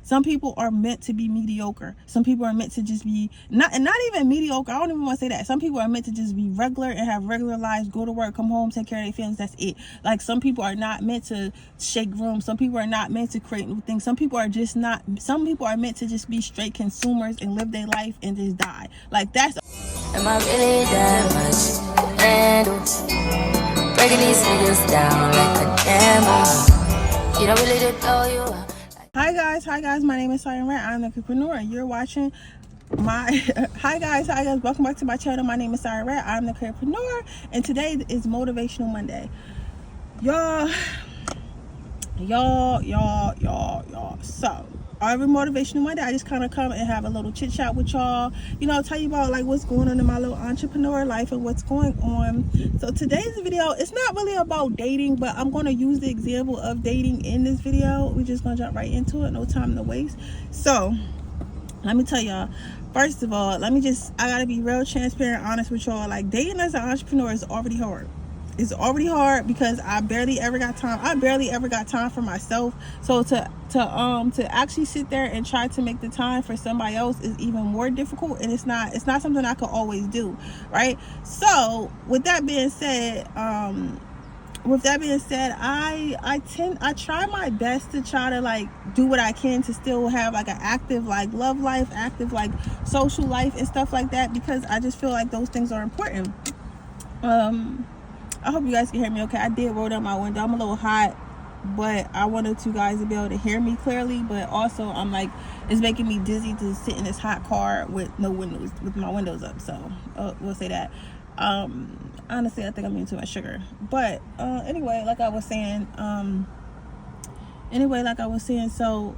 Some people are meant to be mediocre. Some people are meant to just be not even mediocre. I don't even want to say that. Some people are meant to just be regular and have regular lives, go to work, come home, take care of their feelings. That's it. Like, some people are not meant to shake rooms. Some people are not meant to create new things. Some people are just not. Some people are meant to just be straight consumers and live their life and just die. Like, that's. Am I really that much? And breaking these niggas down like a camera. You don't really did know you. Hi guys, my name is Siren Rat. I'm an entrepreneur and you're watching my hi guys, welcome back to my channel. My name is Siren Rat. I'm the entrepreneur and today is Motivational Monday. Y'all. So every Motivational Monday, I just kind of come and have a little chit chat with y'all, tell you about like what's going on in my little entrepreneur life and what's going on. So today's video, it's not really about dating, but I'm going to use the example of dating in this video. We're just going to jump right into it, no time to waste. So let me tell y'all, first of all, I gotta be real transparent, honest with y'all. Like, dating as an entrepreneur is already hard. It's already hard because I barely ever got time for myself. So to actually sit there and try to make the time for somebody else is even more difficult, and it's not something I could always do, right? So with that being said, I try my best to try to like do what I can to still have like an active like love life, active like social life and stuff like that, because I just feel like those things are important. I hope you guys can hear me okay. I did roll down my window. I'm a little hot, but I wanted you guys to be able to hear me clearly. But also, I'm like, it's making me dizzy to sit in this hot car with no windows, with my windows up. So we'll say that. Honestly, I think I'm eating too much sugar. But anyway, like I was saying, so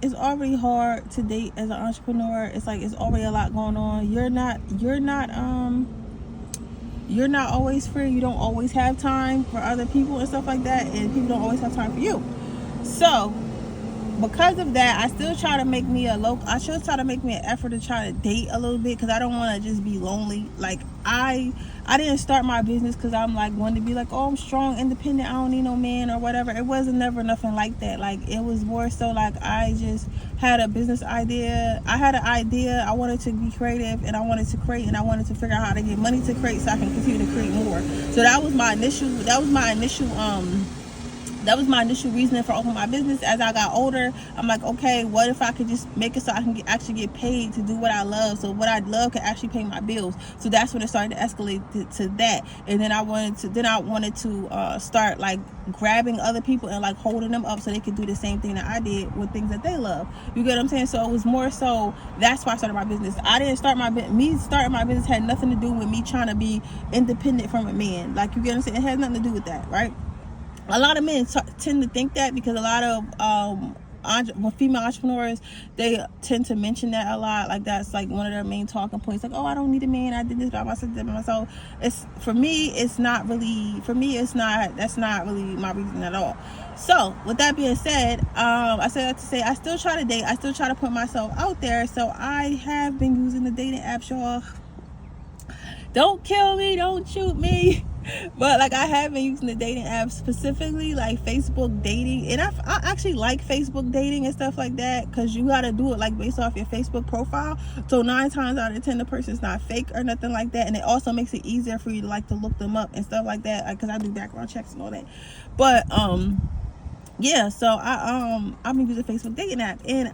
it's already hard to date as an entrepreneur. It's like it's already a lot going on. You're not always free. You don't always have time for other people and stuff like that, and people don't always have time for you. So because of that, I still try to make me an effort to try to date a little bit, because I don't want to just be lonely. Like, I didn't start my business because I'm like wanting to be like, oh, I'm strong, independent, I don't need no man or whatever. It wasn't never nothing like that. Like, it was more so like I just had a business idea. I had an idea. I wanted to be creative, and I wanted to create, and I wanted to figure out how to get money to create so I can continue to create more. So that was my initial reasoning for opening my business. As I got older, I'm like, okay, what if I could just make it so I can actually get paid to do what I love, so what I love can actually pay my bills. So that's when it started to escalate to that. And then I wanted to start like grabbing other people and like holding them up so they could do the same thing that I did with things that they love. You get what I'm saying? So it was more so, that's why I started my business. Me starting my business had nothing to do with me trying to be independent from a man. Like, you get what I'm saying? It has nothing to do with that, right? A lot of men tend to think that, because a lot of female entrepreneurs, they tend to mention that a lot. Like, that's like one of their main talking points. Like, oh, I don't need a man. I did this by myself. That's not really my reason at all. So with that being said, I said that to say I still try to date. I still try to put myself out there. So I have been using the dating apps, y'all. Don't kill me. Don't shoot me. But like, I have been using the dating apps, specifically like Facebook dating, and I actually like Facebook dating and stuff like that, because you got to do it like based off your Facebook profile. So 9 times out of 10 the person's not fake or nothing like that, and it also makes it easier for you to like to look them up and stuff like that, because I do background checks and all that. But yeah, so I've been using Facebook dating app, and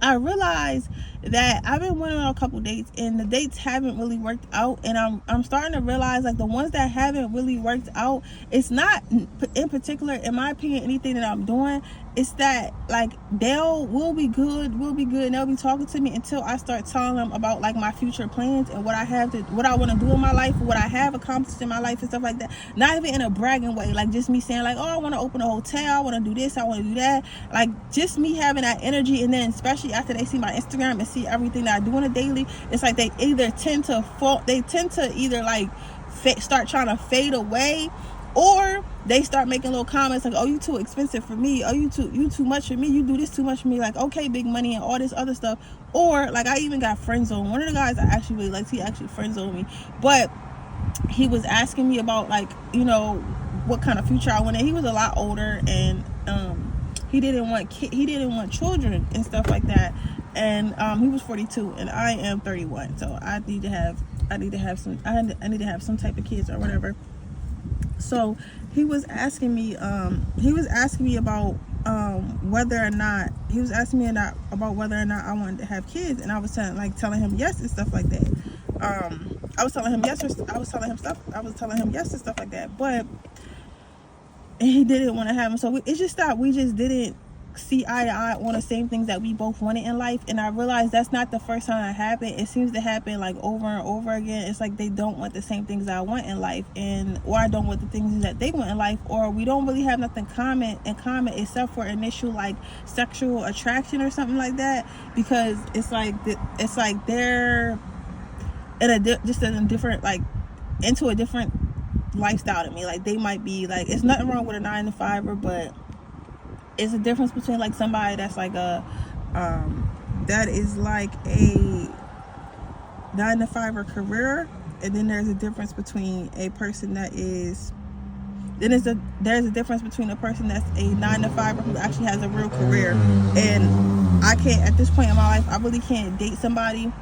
I realized that I've been went on a couple dates, and the dates haven't really worked out, and I'm starting to realize like the ones that haven't really worked out, it's not in particular, in my opinion, anything that I'm doing. It's that like we'll be good, and they'll be talking to me until I start telling them about like my future plans and what I want to do in my life, what I have accomplished in my life and stuff like that. Not even in a bragging way, like just me saying like, oh, I want to open a hotel, I want to do this, I want to do that. Like, just me having that energy. And then especially after they see my Instagram and see everything that I do on a daily, it's like they either tend to either like start trying to fade away, or they start making little comments like, oh, you too expensive for me, oh, you too much for me, you do this too much for me, like, okay, big money and all this other stuff. Or like, I even got friend zoned. One of the guys I actually really liked, he actually friend zoned me, but he was asking me about like, what kind of future I wanted. He was a lot older, and he didn't want children and stuff like that. And he was 42 and I am 31, so I need to have some type of kids or whatever. So he was asking me about whether or not about whether or not I wanted to have kids, and I was telling him yes and stuff like that. I was telling him yes and stuff like that, but he didn't want to have them. So it's just that we just didn't see eye to eye on the same things that we both wanted in life. And I realized that's not the first time that happened. It seems to happen like over and over again. It's like they don't want the same things I want in life, or I don't want the things that they want in life, or we don't really have nothing in common except for initial like sexual attraction or something like that. Because it's like they're in a different, like, into a different lifestyle to me. Like, they might be like, it's nothing wrong with a 9 to 5er, but it's a difference between like somebody that's like that is like a 9 to 5er career, and then there's a difference between a person that is there's a difference between a person that's a 9 to 5er who actually has a real career. And I can't, at this point in my life, I really can't date somebody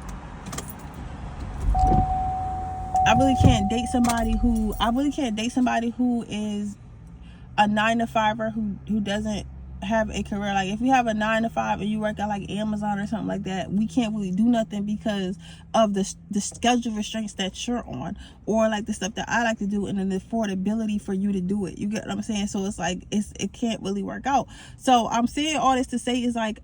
who is a 9 to 5er who doesn't have a career. Like, if you have a 9 to 5 and you work at like Amazon or something like that, we can't really do nothing because of the schedule restraints that you're on, or like the stuff that I like to do, and then the affordability for you to do it. You get what I'm saying? So it's like it can't really work out. So I'm saying all this to say is like,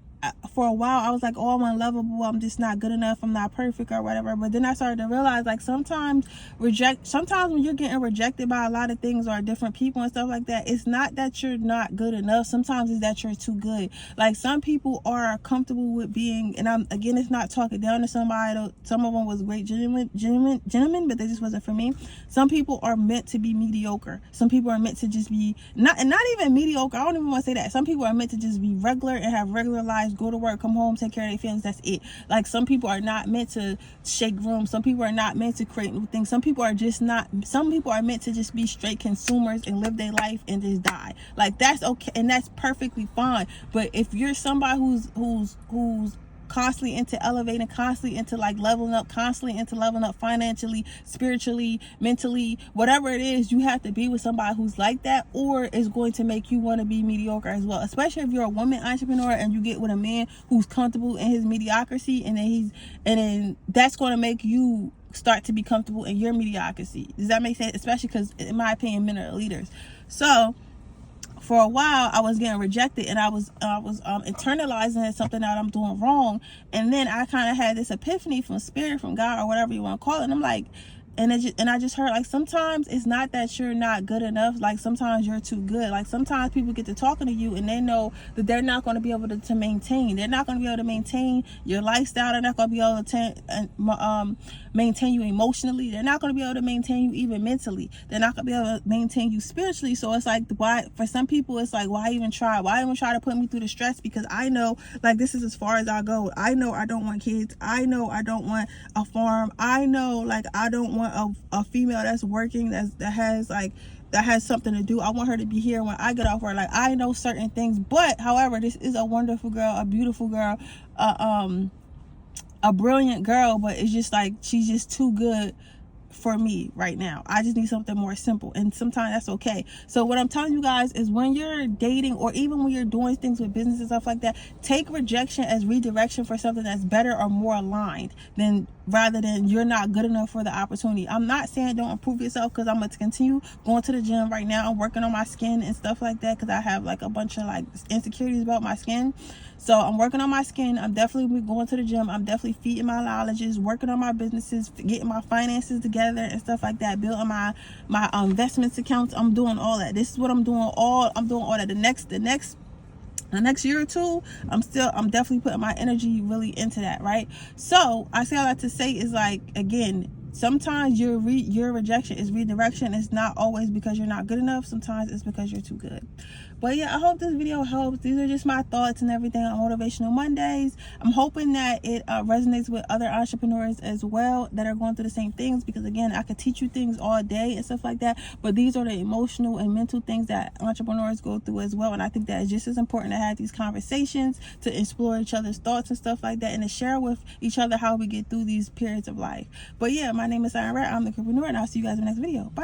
for a while I was like, oh, I'm unlovable, I'm just not good enough, I'm not perfect or whatever. But then I started to realize, like, sometimes when you're getting rejected by a lot of things or different people and stuff like that, it's not that you're not good enough. Sometimes it's that you're too good. Like, some people are comfortable with being, and it's not talking down to somebody. Some of them was great gentlemen, but they just wasn't for me. Some people are meant to be mediocre. Some people are meant to just be not even mediocre. I don't even want to say that. Some people are meant to just be regular and have regular lives, go to work, come home, take care of their feelings. That's it. Like, some people are not meant to shake rooms. Some people are not meant to create new things. Some people are meant to just be straight consumers and live their life and just die. Like, that's okay, and that's perfectly fine. But if you're somebody who's constantly into elevating, constantly into like leveling up financially, spiritually, mentally, whatever it is, you have to be with somebody who's like that, or it's going to make you want to be mediocre as well. Especially if you're a woman entrepreneur and you get with a man who's comfortable in his mediocrity, and then that's going to make you start to be comfortable in your mediocrity. Does that make sense? Especially because, in my opinion, men are leaders. So for a while I was getting rejected, and I was internalizing as something that I'm doing wrong. And then I kind of had this epiphany from spirit, from God, or whatever you want to call it. And I'm like, and I just heard, like, sometimes it's not that you're not good enough. Like, sometimes you're too good. Like, sometimes people get to talking to you and they know that they're not going to be able to maintain. They're not going to be able to maintain your lifestyle. They're not going to be able to maintain you emotionally. They're not going to be able to maintain you even mentally. They're not going to be able to maintain you spiritually. So it's like, why, for some people, it's like, why even try? Why even try to put me through the stress? Because I know, like, this is as far as I go. I know I don't want kids. I know I don't want a farm. I know, like, I don't want a female that's working, that has something to do. I want her to be here when I get off work. Like, I know certain things. But however, this is a wonderful girl, a beautiful girl, a brilliant girl, but it's just like, she's just too good for me right now. I just need something more simple, and sometimes that's okay. So what I'm telling you guys is, when you're dating, or even when you're doing things with business and stuff like that, take rejection as redirection for something that's better or more aligned, rather than you're not good enough for the opportunity. I'm not saying don't improve yourself, because I'm going to continue going to the gym right now. I'm working on my skin and stuff like that, because I have like a bunch of like insecurities about my skin. So I'm working on my skin. I'm definitely going to the gym. I'm definitely feeding my knowledges, working on my businesses, getting my finances together and stuff like that, building my investments accounts. I'm doing all that. This is what I'm doing. I'm doing all that. The next year or two, I'm definitely putting my energy really into that, right? So I say all that to say is, like, again, sometimes your rejection is redirection. It's not always because you're not good enough. Sometimes it's because you're too good. But yeah, I hope this video helps. These are just my thoughts and everything on Motivational Mondays. I'm hoping that it resonates with other entrepreneurs as well that are going through the same things, because again, I could teach you things all day and stuff like that, but these are the emotional and mental things that entrepreneurs go through as well. And I think that it's just as important to have these conversations, to explore each other's thoughts and stuff like that, and to share with each other how we get through these periods of life. But yeah, my name is Siren Rat. I'm the entrepreneur, and I'll see you guys in the next video. Bye.